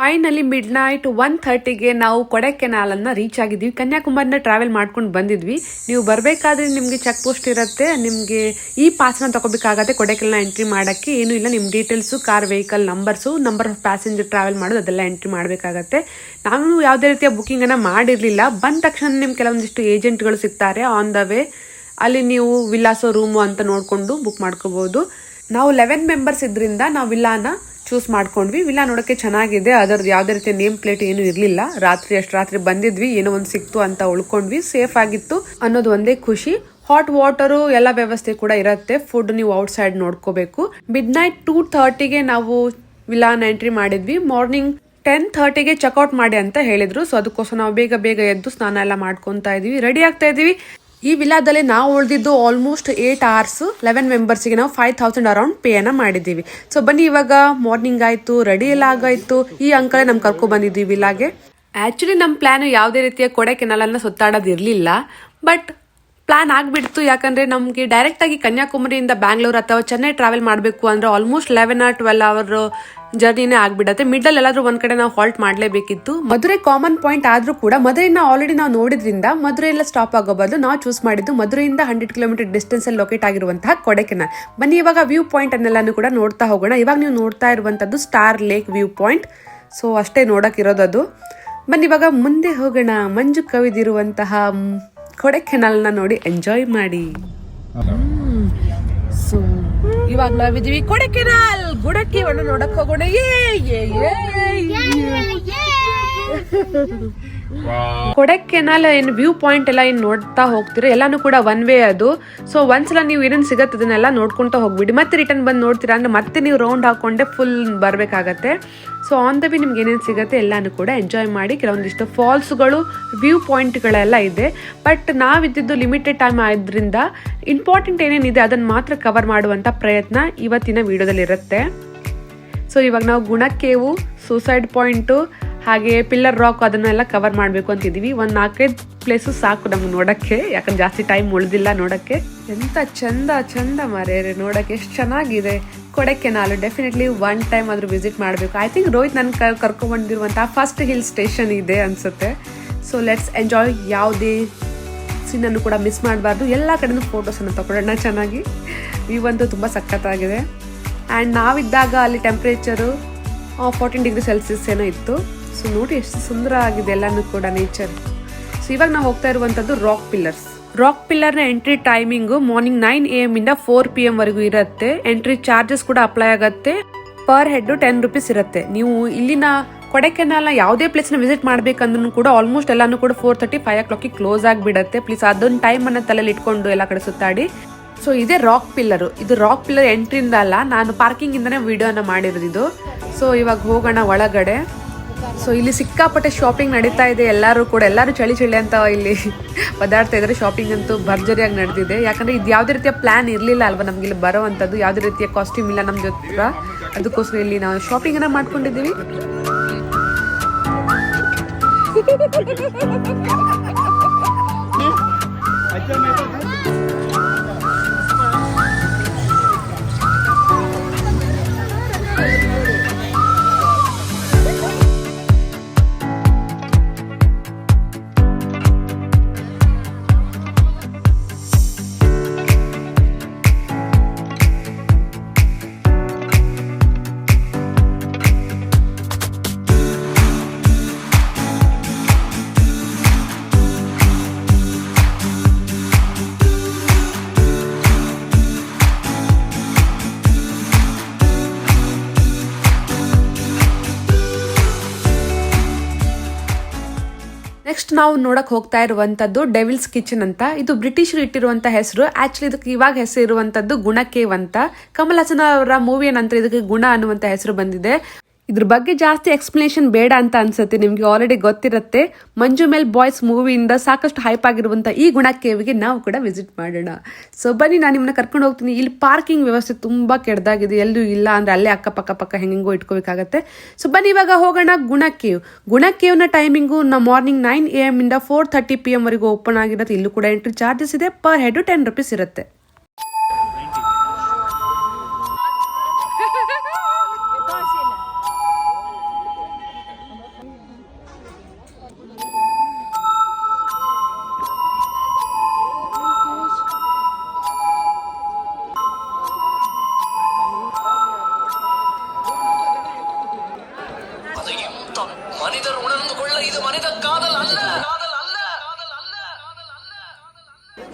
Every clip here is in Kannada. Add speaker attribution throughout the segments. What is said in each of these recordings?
Speaker 1: ಫೈನಲಿ ಮಿಡ್ ನೈಟ್ 1:30ಗೆ ನಾವು ಕೊಡೈಕೆನಾಲನ್ನು ರೀಚ್ ಆಗಿದ್ವಿ. ಕನ್ಯಾಕುಮಾರಿನ ಟ್ರಾವೆಲ್ ಮಾಡ್ಕೊಂಡು ಬಂದಿದ್ವಿ. ನೀವು ಬರಬೇಕಾದ್ರೆ ನಿಮಗೆ ಚೆಕ್ ಪೋಸ್ಟ್ ಇರುತ್ತೆ, ನಿಮಗೆ ಈ ಪಾಸ್ನ ತಗೋಬೇಕಾಗತ್ತೆ. ಕೊಡೈಕೆನಾಲ್ ಎಂಟ್ರಿ ಮಾಡೋಕ್ಕೆ ಏನೂ ಇಲ್ಲ, ನಿಮ್ಮ details, car vehicle numbers, number of passenger travel ಮಾಡೋದು ಅದೆಲ್ಲ ಎಂಟ್ರಿ ಮಾಡಬೇಕಾಗತ್ತೆ. ನಾನು ಯಾವುದೇ ರೀತಿಯ ಬುಕ್ಕಿಂಗನ್ನು ಮಾಡಿರಲಿಲ್ಲ. ಬಂದ ತಕ್ಷಣ ನಿಮ್ಗೆ ಕೆಲವೊಂದಿಷ್ಟು ಏಜೆಂಟ್ಗಳು ಸಿಗ್ತಾರೆ ಆನ್ ದ ವೇ. ಅಲ್ಲಿ ನೀವು ವಿಲ್ಲಾಸೋ ರೂಮು ಅಂತ ನೋಡಿಕೊಂಡು ಬುಕ್ ಮಾಡ್ಕೋಬೋದು. ನಾವು 11 ಮೆಂಬರ್ಸ್ ಇದ್ರಿಂದ ನಾವು ವಿಲ್ಲಾನ ಚೂಸ್ ಮಾಡ್ಕೊಂಡ್ವಿ. ವಿಲ್ಲಾ ನೋಡೋಕ್ಕೆ ಚೆನ್ನಾಗಿದೆ, ಅದರದ್ದು ಯಾವುದೇ ರೀತಿಯ ನೇಮ್ ಪ್ಲೇಟ್ ಏನೂ ಇರಲಿಲ್ಲ. ರಾತ್ರಿ ಬಂದಿದ್ವಿ, ಏನೋ ಒಂದು ಸಿಕ್ತು ಅಂತ ಉಳ್ಕೊಂಡ್ವಿ. ಸೇಫ್ ಆಗಿತ್ತು ಅನ್ನೋದು ಒಂದೇ ಖುಷಿ. ಹಾಟ್ ವಾಟರು ಎಲ್ಲ ವ್ಯವಸ್ಥೆ ಕೂಡ ಇರುತ್ತೆ. ಫುಡ್ ನೀವು ಔಟ್ ಸೈಡ್ ನೋಡ್ಕೋಬೇಕು. ಮಿಡ್ ನೈಟ್ 2:30ಗೆ ನಾವು ವಿಲ್ಲಾನ ಎಂಟ್ರಿ ಮಾಡಿದ್ವಿ. ಮಾರ್ನಿಂಗ್ 10:30ಗೆ ಚೆಕ್ಔಟ್ ಮಾಡಿ ಅಂತ ಹೇಳಿದ್ರು. ಸೊ ಅದಕ್ಕೋಸ್ಕರ ನಾವು ಬೇಗ ಎದ್ದು ಸ್ನಾನ ಎಲ್ಲ ಮಾಡ್ಕೊತಾ ಇದೀವಿ, ರೆಡಿ ಆಗ್ತಾ ಇದೀವಿ. ಈ ವಿಲಾದಲ್ಲಿ ನಾವು ಉಳಿದಿದ್ದು ಆಲ್ಮೋಸ್ಟ್ 8 hours. 11 ಮೆಂಬರ್ಸ್ಗೆ ನಾವು 5,000 ಅರೌಂಡ್ ಪೇನ ಮಾಡಿದ್ದೀವಿ. ಸೊ ಬನ್ನಿ, ಇವಾಗ ಮಾರ್ನಿಂಗ್ ಆಯಿತು, ರೆಡಿ ಎಲ್ಲ ಆಗಾಯಿತು. ಈ ಅಂಕಲೇ ನಮ್ಗೆ ಕರ್ಕೊ ಬಂದಿದ್ವಿ ವಿಲಾಗೆ. ಆ್ಯಕ್ಚುಲಿ ನಮ್ಮ ಪ್ಲ್ಯಾನು ಯಾವುದೇ ರೀತಿಯ ಕೊಡೈಕೆನಾಲನ್ನು ಸುತ್ತಾಡೋದು ಇರಲಿಲ್ಲ, ಬಟ್ ಪ್ಲಾನ್ ಆಗಿಬಿಡ್ತು. ಯಾಕಂದರೆ ನಮಗೆ ಡೈರೆಕ್ಟಾಗಿ ಕನ್ಯಾಕುಮಾರಿಯಿಂದ ಬ್ಯಾಂಗ್ಳೂರ್ ಅಥವಾ ಚೆನ್ನೈ ಟ್ರಾವೆಲ್ ಮಾಡಬೇಕು ಅಂದರೆ ಆಲ್ಮೋಸ್ಟ್ 11 or 12 hour ಜರ್ನಿನೇ ಆಗಿಬಿಡುತ್ತೆ. ಮಿಡಲ್ ಎಲ್ಲಾದರೂ ಒಂದು ಕಡೆ ನಾವು ಹಾಲ್ಟ್ ಮಾಡಲೇಬೇಕಿತ್ತು. ಮಧುರೈ ಕಾಮನ್ ಪಾಯಿಂಟ್ ಆದರೂ ಕೂಡ ಮಧುರೈನ ಆಲ್ರೆಡಿ ನಾವು ನೋಡಿದ್ರಿಂದ ಮಧುರೈಲ್ಲ ಸ್ಟಾಪ್ ಆಗೋ ಬದಲು ನಾವು ಚೂಸ್ ಮಾಡಿದ್ದು ಮಧುರೈಯಿಂದ 100 ಕಿಲೋಮೀಟರ್ ಡಿಸ್ಟೆನ್ಸಲ್ಲಿ ಲೊಕೇಟ್ ಆಗಿರುವಂತಹ ಕೊಡೈಕೆನಾಲ್. ಬನ್ನಿ ಇವಾಗ ವ್ಯೂ ಪಾಯಿಂಟ್ ಅನ್ನೆಲ್ಲಾನು ಕೂಡ ನೋಡ್ತಾ ಹೋಗೋಣ. ಇವಾಗ ನೀವು ನೋಡ್ತಾ ಇರುವಂಥದ್ದು star lake view point. So ಅಷ್ಟೇ ನೋಡೋಕ್ಕಿರೋದು. ಬನ್ನಿ ಇವಾಗ ಮುಂದೆ ಹೋಗೋಣ. ಮಂಜು ಕವಿದಿರುವಂತಹ ಕೊಡೈಕೆನಾಲ್ನ ನೋಡಿ ಎಂಜಾಯ್ ಮಾಡಿ. ಸೊ ಇವಾಗ ನಾವಿದೀವಿ ಕೊಡೈಕೆನಾಲ್. ಗುಡಕ್ಕೆ ನೋಡಕ್ ಹೋಗೋಣ. ಕೊಡೈಕೆನಾಲ್ ಏನು ವ್ಯೂ ಪಾಯಿಂಟ್ ಎಲ್ಲ ಏನು ನೋಡ್ತಾ ಹೋಗ್ತೀರಾ, ಎಲ್ಲಾನು ಕೂಡ ಒನ್ ವೇ ಅದು. ಸೊ ಒಂದ್ಸಲ ನೀವು ಏನೇನು ಸಿಗತ್ತೆ ಅದನ್ನೆಲ್ಲ ನೋಡ್ಕೊಂತ ಹೋಗ್ಬಿಡಿ. ಮತ್ತೆ ರಿಟರ್ನ್ ಬಂದು ನೋಡ್ತೀರಾ ಅಂದ್ರೆ ಮತ್ತೆ ನೀವು ರೌಂಡ್ ಹಾಕೊಂಡೆ ಫುಲ್ ಬರ್ಬೇಕಾಗತ್ತೆ. ಸೊ ಆನ್ ದ ವೇ ನಿಮ್ಗೆ ಏನೇನು ಸಿಗುತ್ತೆ ಎಲ್ಲಾನು ಕೂಡ ಎಂಜಾಯ್ ಮಾಡಿ. ಕೆಲವೊಂದಿಷ್ಟು ಫಾಲ್ಸ್ಗಳು, ವ್ಯೂ ಪಾಯಿಂಟ್ಗಳೆಲ್ಲ ಇದೆ. ಬಟ್ ನಾವಿದ್ದಿದ್ದು ಲಿಮಿಟೆಡ್ ಟೈಮ್ ಆದ್ರಿಂದ ಇಂಪಾರ್ಟೆಂಟ್ ಏನೇನಿದೆ ಅದನ್ನು ಮಾತ್ರ ಕವರ್ ಮಾಡುವಂಥ ಪ್ರಯತ್ನ ಇವತ್ತಿನ ವಿಡಿಯೋದಲ್ಲಿ ಇರುತ್ತೆ. ಸೊ ಇವಾಗ ನಾವು ಗುಣಕೇವು, ಸೂಸೈಡ್ ಪಾಯಿಂಟು, ಹಾಗೆ ಪಿಲ್ಲರ್ ರಾಕ್ ಅದನ್ನೆಲ್ಲ ಕವರ್ ಮಾಡಬೇಕು ಅಂತಿದ್ದೀವಿ. ಒಂದು 4-5 ಪ್ಲೇಸು ಸಾಕು ನಮ್ಗೆ ನೋಡೋಕ್ಕೆ, ಯಾಕಂದ್ರೆ ಜಾಸ್ತಿ ಟೈಮ್ ಉಳಿದಿಲ್ಲ ನೋಡೋಕ್ಕೆ. ಎಂತ ಚಂದ ಮಾರೇರೆ, ನೋಡೋಕ್ಕೆ ಎಷ್ಟು ಚೆನ್ನಾಗಿದೆ ಕೊಡೈಕೆನಾಲ್. ಡೆಫಿನೆಟ್ಲಿ ಒನ್ ಟೈಮ್ ಆದರೂ ವಿಸಿಟ್ ಮಾಡಬೇಕು. ಐ ಥಿಂಕ್ ರೋಹಿತ್ ನನ್ನ ಕರ್ಕೊಂಡ್ಬಂದಿರುವಂತಹ ಫಸ್ಟ್ ಹಿಲ್ ಸ್ಟೇಷನ್ ಇದೆ ಅನಿಸುತ್ತೆ. So let's enjoy. ಯಾವುದೇ ಸೀನನ್ನು ಕೂಡ ಮಿಸ್ ಮಾಡಬಾರ್ದು. ಎಲ್ಲ ಕಡೆನೂ ಫೋಟೋಸನ್ನು ತಗೊಳ್ಳೋಣ ಚೆನ್ನಾಗಿ. ಇವಂತೂ ತುಂಬ ಸಖತ್ತಾಗಿದೆ. ಆ್ಯಂಡ್ ನಾವಿದ್ದಾಗ ಅಲ್ಲಿ ಟೆಂಪ್ರೇಚರು 14 ಡಿಗ್ರಿ ಸೆಲ್ಸಿಯಸ್ ಏನೋ ಇತ್ತು. ಸೊ ನೋಡಿ ಎಷ್ಟು ಸುಂದರ ಆಗಿದೆ ಎಲ್ಲನೂ ಕೂಡ ನೇಚರ್. ಸೊ ಇವಾಗ ನಾವು ಹೋಗ್ತಾ ಇರುವಂಥದ್ದು ರಾಕ್ ಪಿಲ್ಲರ್ಸ್. ರಾಕ್ ಪಿಲ್ಲರ್ನ ಎಂಟ್ರಿ ಟೈಮಿಂಗು ಮಾರ್ನಿಂಗ್ 9 AM ಇಂದ 4 PM ವರೆಗೂ ಇರುತ್ತೆ. ಎಂಟ್ರಿ ಚಾರ್ಜಸ್ ಕೂಡ ಅಪ್ಲೈ ಆಗುತ್ತೆ. ಪರ್ ಹೆಡ್ 10 rupees ಇರುತ್ತೆ. ನೀವು ಇಲ್ಲಿನ ಕೊಡೈಕೆನಾಲ್ನ ಯಾವುದೇ ಪ್ಲೇಸ್ನ ವಿಸಿಟ್ ಮಾಡಬೇಕಂದ್ರೂ ಕೂಡ ಆಲ್ಮೋಸ್ಟ್ ಎಲ್ಲಾನು ಕೂಡ 4:30-5 o'clock ಕ್ಲೋಸ್ ಆಗಿಬಿಡುತ್ತೆ. ಪ್ಲೀಸ್ ಅದೊಂದು ಟೈಮನ್ನು ತಲೆಯಲ್ಲಿ ಇಟ್ಕೊಂಡು ಎಲ್ಲ ಕಡೆ ಸುತ್ತಾಡಿ. ಸೊ ಇದೇ ರಾಕ್ ಪಿಲ್ಲರು. ಇದು ರಾಕ್ ಪಿಲ್ಲರ್ ಎಂಟ್ರಿಯಿಂದ ಅಲ್ಲ, ನಾನು ಪಾರ್ಕಿಂಗಿಂದನೇ ವಿಡಿಯೋನ ಮಾಡಿರೋದು. ಸೊ ಇವಾಗ ಹೋಗೋಣ ಒಳಗಡೆ. ಸೊ ಇಲ್ಲಿ ಸಿಕ್ಕಾಪಟ್ಟೆ ಶಾಪಿಂಗ್ ನಡೀತಾ ಇದೆ. ಎಲ್ಲರೂ ಚಳಿ ಅಂತ ಇಲ್ಲಿ ಪದಾರ್ಥ ಇದ್ದಾರೆ. ಶಾಪಿಂಗ್ ಅಂತೂ ಭರ್ಜರಿಯಾಗಿ ನಡೆದಿದೆ. ಯಾಕಂದರೆ ಇದು ಯಾವುದೇ ರೀತಿಯ ಪ್ಲ್ಯಾನ್ ಇರಲಿಲ್ಲ ಅಲ್ವಾ ನಮ್ಗೆ ಇಲ್ಲಿ ಬರೋವಂಥದ್ದು. ಯಾವುದೇ ರೀತಿಯ ಕಾಸ್ಟ್ಯೂಮ್ ಇಲ್ಲ ನಮ್ಮ ಜೊತೆ. ಅದಕ್ಕೋಸ್ಕರ ಇಲ್ಲಿ ನಾವು ಶಾಪಿಂಗನ್ನು ಮಾಡ್ಕೊಂಡಿದ್ದೀವಿ. ನೆಕ್ಸ್ಟ್ ನಾವು ನೋಡಕ್ ಹೋಗ್ತಾ ಇರುವಂತದ್ದು ಡೆವಿಲ್ಸ್ ಕಿಚನ್ ಅಂತ. ಇದು ಬ್ರಿಟಿಷರು ಇಟ್ಟಿರುವಂತ ಹೆಸರು. ಆಕ್ಚುಲಿ ಇದಕ್ಕೆ ಇವಾಗ ಹೆಸರು ಇರುವಂತದ್ದು ಗುಣ ಕೇವ್ ಅಂತ. ಕಮಲ್ ಹಾಸನ್ ಅವರ ಮೂವಿಯ ನಂತರ ಇದಕ್ಕೆ ಗುಣ ಅನ್ನುವಂತ ಹೆಸರು ಬಂದಿದೆ. ಇದ್ರ ಬಗ್ಗೆ ಜಾಸ್ತಿ ಎಕ್ಸ್ಪ್ಲನೇಷನ್ ಬೇಡ ಅಂತ ಅನ್ಸುತ್ತೆ, ನಿಮ್ಗೆ ಆಲ್ರೆಡಿ ಗೊತ್ತಿರುತ್ತೆ. ಮಂಜು ಮೇಲ್ ಬಾಯ್ಸ್ ಮೂವಿಯಿಂದ ಸಾಕಷ್ಟು ಹೈಪ್ ಆಗಿರುವಂತ ಈ ಗುಣ ಕೇವ್ಗೆ ನಾವು ಕೂಡ ವಿಸಿಟ್ ಮಾಡೋಣ. ಸೊ ಬನ್ನಿ, ನಾನು ನಿಮ್ಮನ್ನ ಕರ್ಕೊಂಡು ಹೋಗ್ತೀನಿ. ಇಲ್ಲಿ ಪಾರ್ಕಿಂಗ್ ವ್ಯವಸ್ಥೆ ತುಂಬಾ ಕೆಡ್ದಾಗಿದೆ. ಎಲ್ಲೂ ಇಲ್ಲ ಅಂದ್ರೆ ಅಲ್ಲೇ ಅಕ್ಕಪಕ್ಕ ಹೆಂಗೋ ಇಟ್ಕೋಬೇಕಾಗತ್ತೆ. ಸೊ ಬನ್ನಿ ಇವಾಗ ಹೋಗೋಣ ಗುಣ ಕೇವ್. ಗುಣ ಕೇವ್ನ ಟೈಮಿಂಗು ಮಾರ್ನಿಂಗ್ 9 AM ಇಂದ 4:30 PM ವರೆಗೂ ಓಪನ್ ಆಗಿರುತ್ತೆ. ಇಲ್ಲೂ ಕೂಡ ಎಂಟ್ರಿ ಚಾರ್ಜಸ್ ಇದೆ. ಪರ್ ಹೆಡ್ 10 rupees ಇರುತ್ತೆ.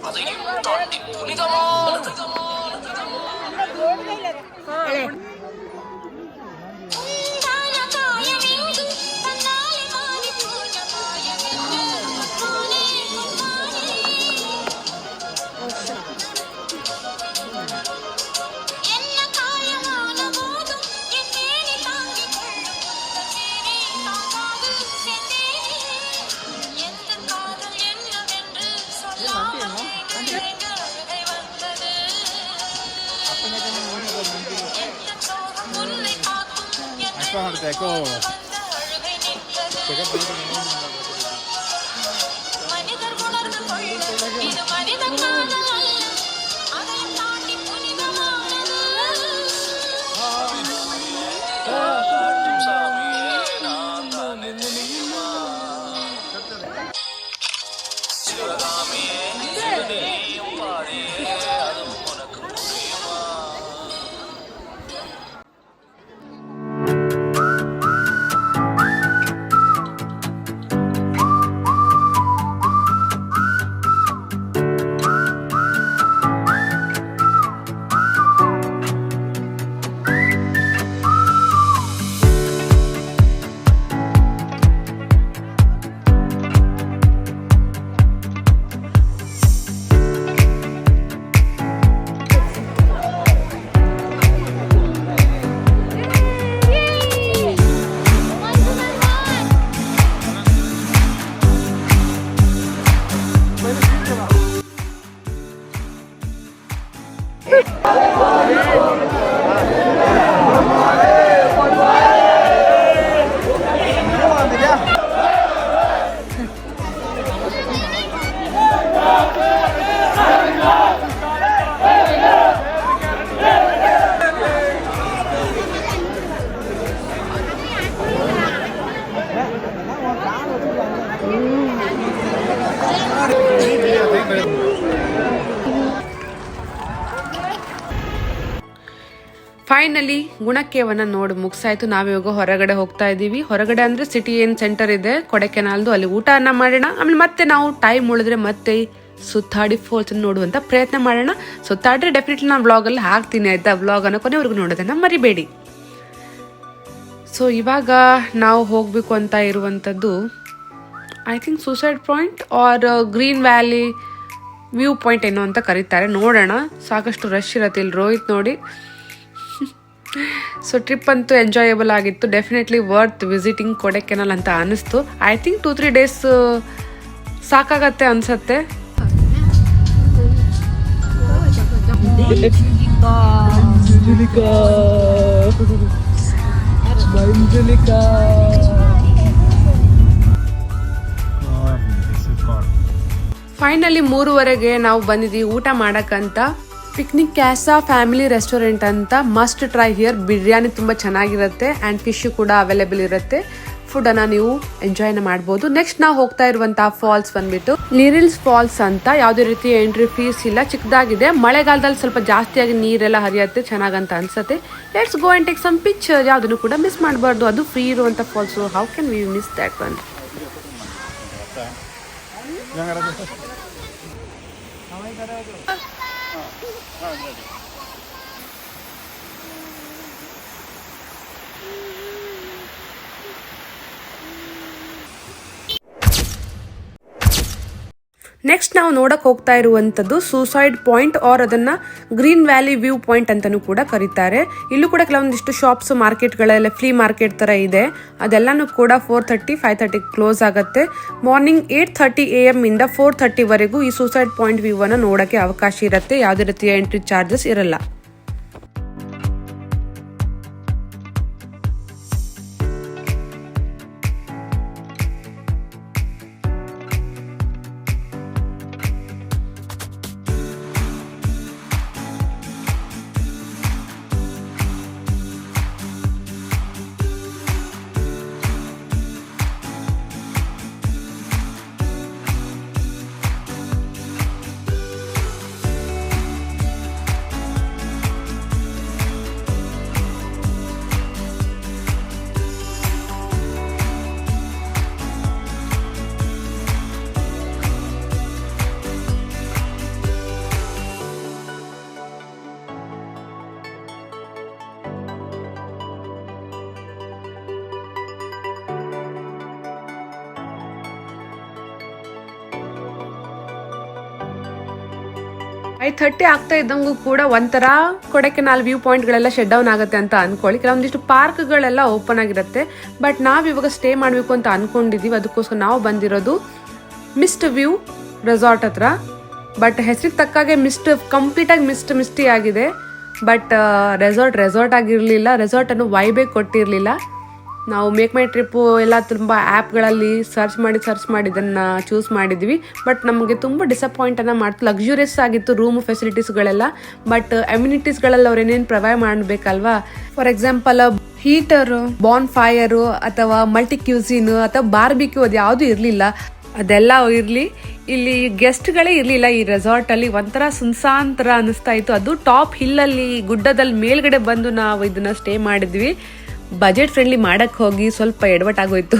Speaker 2: அதையும் தாண்டி புனிதமானது.
Speaker 1: ಫೈನಲಿ ಗುಣಕೇವನ ನೋಡಿ ಮುಗಿಸಾಯ್ತು. ನಾವಿವಾಗ ಹೊರಗಡೆ ಹೋಗ್ತಾ ಇದೀವಿ. ಹೊರಗಡೆ ಅಂದ್ರೆ ಸಿಟಿ ಏನ್ ಸೆಂಟರ್ ಇದೆ ಕೊಡೆಕೆನಾಲ್ದು, ಅಲ್ಲಿ ಊಟ ಅನ್ನ ಮಾಡೋಣ. ಆಮೇಲೆ ಮತ್ತೆ ನಾವು ಟೈಮ್ ಉಳಿದ್ರೆ ಮತ್ತೆ ಸುತ್ತಾಡಿ ಫಾಲ್ಸ್ ನೋಡುವಂತ ಪ್ರಯತ್ನ ಮಾಡೋಣ. ಸುತ್ತಾಡ್ರೆ ಡೆಫಿನೆಟ್ಲಿ ನಾನು ವ್ಲಾಗ್ ಅಲ್ಲಿ ಹಾಕ್ತೀನಿ ಆಯ್ತಾ. ವ್ಲಾಗ್ ಅನ್ನ ಕೊನೆವರೆಗೂ ನೋಡೋದನ್ನ ಮರಿಬೇಡಿ. ಸೊ ಇವಾಗ ನಾವು ಹೋಗ್ಬೇಕು ಅಂತ ಇರುವಂತದ್ದು I think suicide point or green valley view point ಏನೋ ಅಂತ ಕರೀತಾರೆ. ನೋಡೋಣ. ಸಾಕಷ್ಟು ರಶ್ ಇರತ್ತೆ ಇಲ್ಲಿ. ರೋಹಿತ್ ನೋಡಿ. ಸೊ ಟ್ರಿಪ್ ಅಂತೂ ಎಂಜಾಯಬಲ್ ಆಗಿತ್ತು. ಡೆಫಿನೆಟ್ಲಿ ವರ್ತ್ ವಿಸಿಟಿಂಗ್ ಕೊಡೆಕೆನಾಲ್ ಅಂತ ಅನಿಸ್ತು. ಐ ಥಿಂಕ್ 2-3 ಡೇಸ್ ಸಾಕಾಗತ್ತೆ ಅನ್ಸತ್ತೆ. ಫೈನಲಿ 3:15 ನಾವು ಬಂದಿದ್ದೀವಿ ಊಟ ಮಾಡಕ್ಕಂತ. ಪಿಕ್ನಿಕ್ ಕ್ಯಾಸಾ ಫ್ಯಾಮಿಲಿ ರೆಸ್ಟೋರೆಂಟ್ ಅಂತ. Must try here. ಬಿರಿಯಾನಿ ತುಂಬ ಚೆನ್ನಾಗಿರುತ್ತೆ ಆ್ಯಂಡ್ ಫಿಶ್ ಕೂಡ ಅವೈಲೇಬಲ್ ಇರುತ್ತೆ. ಫುಡನ್ನು ನೀವು ಎಂಜಾಯ್ನ ಮಾಡ್ಬೋದು. ನೆಕ್ಸ್ಟ್ ನಾವು ಹೋಗ್ತಾ ಇರುವಂತಹ ಫಾಲ್ಸ್ ಬಂದ್ಬಿಟ್ಟು ಲಿರಿಲ್ಸ್ ಫಾಲ್ಸ್ ಅಂತ. ಯಾವುದೇ ರೀತಿ ಎಂಟ್ರಿ ಫೀಸ್ ಇಲ್ಲ, ಚಿಕ್ಕದಾಗಿದೆ. ಮಳೆಗಾಲದಲ್ಲಿ ಸ್ವಲ್ಪ ಜಾಸ್ತಿಯಾಗಿ ನೀರೆಲ್ಲ ಹರಿಯುತ್ತೆ, ಚೆನ್ನಾಗಂತ ಅನ್ಸುತ್ತೆ. Let's go and take some picture. ಯಾವುದನ್ನು ಕೂಡ ಮಿಸ್ ಮಾಡಬಾರ್ದು. ಅದು ಫ್ರೀ ಇರುವಂಥ falls. How can we miss that one? Next ನಾವು ನೋಡಕ್ ಹೋಗ್ತಾ ಇರುವಂತದ್ದು ಸೂಸೈಡ್ ಪಾಯಿಂಟ್ ಆರ್ ಅದನ್ನ ಗ್ರೀನ್ ವ್ಯಾಲಿ ವ್ಯೂ ಪಾಯಿಂಟ್ ಅಂತಾನೂ ಕೂಡ ಕರೀತಾರೆ. ಇಲ್ಲೂ ಕೂಡ ಕೆಲವೊಂದಿಷ್ಟು ಶಾಪ್ಸ್ ಮಾರ್ಕೆಟ್ಗಳೆಲ್ಲ ಫ್ರೀ ಮಾರ್ಕೆಟ್ ತರ ಇದೆ. ಅದೆಲ್ಲಾನು ಕೂಡ 4:30-5:30 ಕ್ಲೋಸ್ ಆಗುತ್ತೆ. ಮಾರ್ನಿಂಗ್ 8:30 AM ಇಂದ 4:30 ವರೆಗೂ ಈ ಸೂಸೈಡ್ ಪಾಯಿಂಟ್ ವ್ಯೂ ಅನ್ನ ನೋಡಕ್ಕೆ ಅವಕಾಶ ಇರುತ್ತೆ. ಯಾವುದೇ ರೀತಿಯ ಎಂಟ್ರಿ ಚಾರ್ಜಸ್ ಇರಲ್ಲ. 5:30 ಆಗ್ತಾ ಇದ್ದಂಗೂ ಕೂಡ ಒಂಥರ ಕೊಡೈಕೆನಾಲ್ ವ್ಯೂ ಪಾಯಿಂಟ್ಗಳೆಲ್ಲ ಶಟ್ ಡೌನ್ ಆಗುತ್ತೆ ಅಂತ ಅನ್ಕೊಳ್ಳಿ. ಕೆಲವೊಂದಿಷ್ಟು ಪಾರ್ಕ್ಗಳೆಲ್ಲ ಓಪನ್ ಆಗಿರುತ್ತೆ. ಬಟ್ ನಾವು ಇವಾಗ ಸ್ಟೇ ಮಾಡಬೇಕು ಅಂತ ಅನ್ಕೊಂಡಿದೀವಿ. ಅದಕ್ಕೋಸ್ಕರ ನಾವು ಬಂದಿರೋದು ಮಿಸ್ಟ್ ವ್ಯೂ ರೆಸಾರ್ಟ್ ಹತ್ರ. ಬಟ್ ಹೆಸರಿಗೆ ತಕ್ಕಾಗೆ ಕಂಪ್ಲೀಟಾಗಿ ಮಿಸ್ಟಿ ಆಗಿದೆ. ಬಟ್ ರೆಸಾರ್ಟ್ ಆಗಿರಲಿಲ್ಲ. ರೆಸಾರ್ಟನ್ನು ವೈಬೇ ಕೊಟ್ಟಿರಲಿಲ್ಲ. ನಾವು ಮೇಕ್ ಮೈ ಟ್ರಿಪ್ಪು ಎಲ್ಲ ತುಂಬ ಆ್ಯಪ್ಗಳಲ್ಲಿ ಸರ್ಚ್ ಮಾಡಿ ಇದನ್ನು ಚೂಸ್ ಮಾಡಿದ್ವಿ. ಬಟ್ ನಮಗೆ ತುಂಬ ಡಿಸಪಾಯಿಂಟನ್ನು ಮಾಡ್ತು. ಲಕ್ಸುರಿಯಸ್ ಆಗಿತ್ತು ರೂಮು ಫೆಸಿಲಿಟೀಸ್ಗಳೆಲ್ಲ. ಬಟ್ ಅಮ್ಯುನಿಟೀಸ್ಗಳೆಲ್ಲ ಅವ್ರು ಏನೇನು ಪ್ರೊವೈಡ್ ಮಾಡಬೇಕಲ್ವಾ. For example heater, bonfire ಅಥವಾ ಮಲ್ಟಿ ಕ್ಯೂಸಿನ್ ಅಥವಾ ಬಾರ್ಬಿಕ್ಯೂ ಅದು ಯಾವುದೂ ಇರಲಿಲ್ಲ. ಅದೆಲ್ಲ ಇರಲಿ, ಇಲ್ಲಿ ಗೆಸ್ಟ್ಗಳೇ ಇರಲಿಲ್ಲ ಈ ರೆಸಾರ್ಟಲ್ಲಿ. ಒಂಥರ ಸುನ್ಸಾಂತರ ಅನ್ನಿಸ್ತಾ ಇತ್ತು. ಅದು ಟಾಪ್ ಹಿಲ್ಲಲ್ಲಿ ಗುಡ್ಡದಲ್ಲಿ ಮೇಲ್ಗಡೆ ಬಂದು ನಾವು ಇದನ್ನು ಸ್ಟೇ ಮಾಡಿದ್ವಿ. ಬಜೆಟ್ ಫ್ರೆಂಡ್ಲಿ ಮಾಡೋಕ್ಕೆ ಹೋಗಿ ಸ್ವಲ್ಪ ಎಡವಟ್ಟಾಗೋಯ್ತು.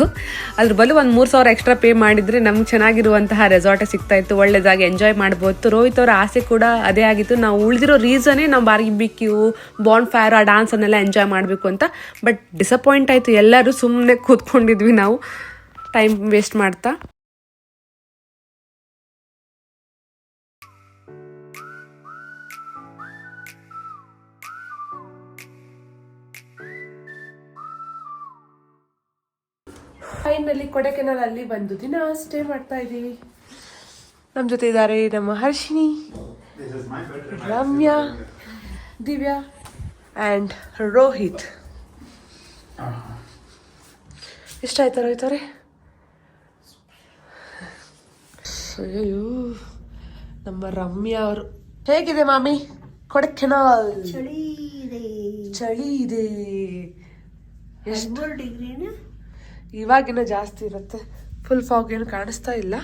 Speaker 1: ಅದ್ರ ಬದಲು ಒಂದು 3,000 ಎಕ್ಸ್ಟ್ರಾ ಪೇ ಮಾಡಿದರೆ ನಮ್ಗೆ ಚೆನ್ನಾಗಿರುವಂತಹ ರೆಸಾರ್ಟೇ ಸಿಗ್ತಾ ಇತ್ತು. ಒಳ್ಳೆದಾಗಿ ಎಂಜಾಯ್ ಮಾಡ್ಬೋದು. ರೋಹಿತ್ ಅವರ ಆಸೆ ಕೂಡ ಅದೇ ಆಗಿತ್ತು. ನಾವು ಉಳಿದಿರೋ ರೀಸನೇ ನಾವು ಬಾರ್ಬಿಕ್ಯೂ, ಬಾನ್ ಫೈರ್, ಆ ಡಾನ್ಸನ್ನೆಲ್ಲ ಎಂಜಾಯ್ ಮಾಡಬೇಕು ಅಂತ. ಬಟ್ ಡಿಸಪಾಯಿಂಟ್ ಆಯಿತು. ಎಲ್ಲರೂ ಸುಮ್ಮನೆ ಕೂತ್ಕೊಂಡಿದ್ವಿ ನಾವು ಟೈಮ್ ವೇಸ್ಟ್ ಮಾಡ್ತಾ. ಫೈನಲಿ ಕೊಡೈಕೆನಾಲ್ ಅಲ್ಲಿ ಬಂದು ದಿನ ಸ್ಟೇ ಮಾಡ್ತಾ ಇದ್ದೀವಿ. ನಮ್ಮ ಜೊತೆ ಇದ್ದಾರೆ ನಮ್ಮ ಹರ್ಷಿನಿ, ರಮ್ಯಾ, ದಿವ್ಯಾ ಆ್ಯಂಡ್ ರೋಹಿತ್. ಇಷ್ಟ ಆಯ್ತಾ ರೋಹಿತ್ ಅವರೇ? ಅಯ್ಯೋ, ನಮ್ಮ ರಮ್ಯಾ ಅವರು. ಹೇಗಿದೆ ಮಾಮಿ ಕೊಡೈಕೆನಾಲ್? ಚಳಿ ಇದೆ. ಎಷ್ಟು ಡಿಗ್ರಿನ? ಇವಾಗಿನ ಜಾಸ್ತಿ ಇರುತ್ತೆ. ಫುಲ್ ಫಾಗ್ ಏನು ಕಾಣಿಸ್ತಾ ಇಲ್ಲ.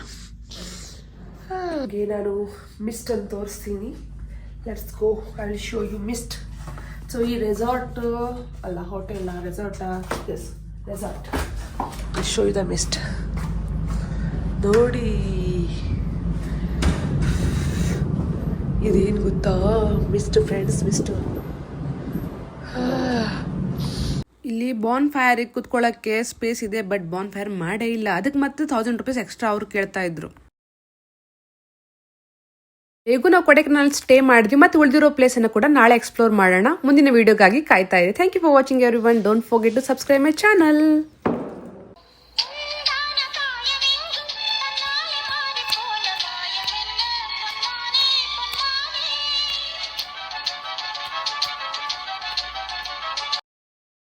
Speaker 1: ಹಾಗೆ ನಾನು ಮಿಸ್ಟ್ ಅಂತ ತೋರಿಸ್ತೀನಿ. Let's go, I will show you mist. So ಈ ರೆಸಾರ್ಟ್ ಅಲ್ಲ, hotel resort, yes resort. I show you the mist. ನೋಡಿ, ಇದೇನು ಗೊತ್ತಾ ಮಿಸ್ಟ್ ಫ್ರೆಂಡ್ಸ್, ಮಿಸ್ಟ್. ಇಲ್ಲಿ ಬಾನ್ ಫೈರಿಗೆ ಕುತ್ಕೊಳ್ಳೋಕ್ಕೆ ಸ್ಪೇಸ್ ಇದೆ. ಬಟ್ ಬಾನ್ ಫೈರ್ ಮಾಡೇ ಇಲ್ಲ. ಅದಕ್ಕೆ ಮತ್ತೆ ₹1,000 ಎಕ್ಸ್ಟ್ರಾ ಅವ್ರು ಕೇಳ್ತಾ ಇದ್ರು. ಹೇಗೂ ನಾವು ಕೊಡೈಕೆನಾಲ್ ಸ್ಟೇ ಮಾಡಿದ್ವಿ. ಮತ್ತೆ ಉಳಿದಿರೋ ಪ್ಲೇಸ್ ಅನ್ನು ಕೂಡ ನಾಳೆ ಎಕ್ಸ್ಪ್ಲೋರ್ ಮಾಡೋಣ. ಮುಂದಿನ ವಿಡಿಯೋಗಾಗಿ ಕಾಯ್ತಾ ಇದೆ. Thank you for watching everyone. Don't forget to subscribe my channel.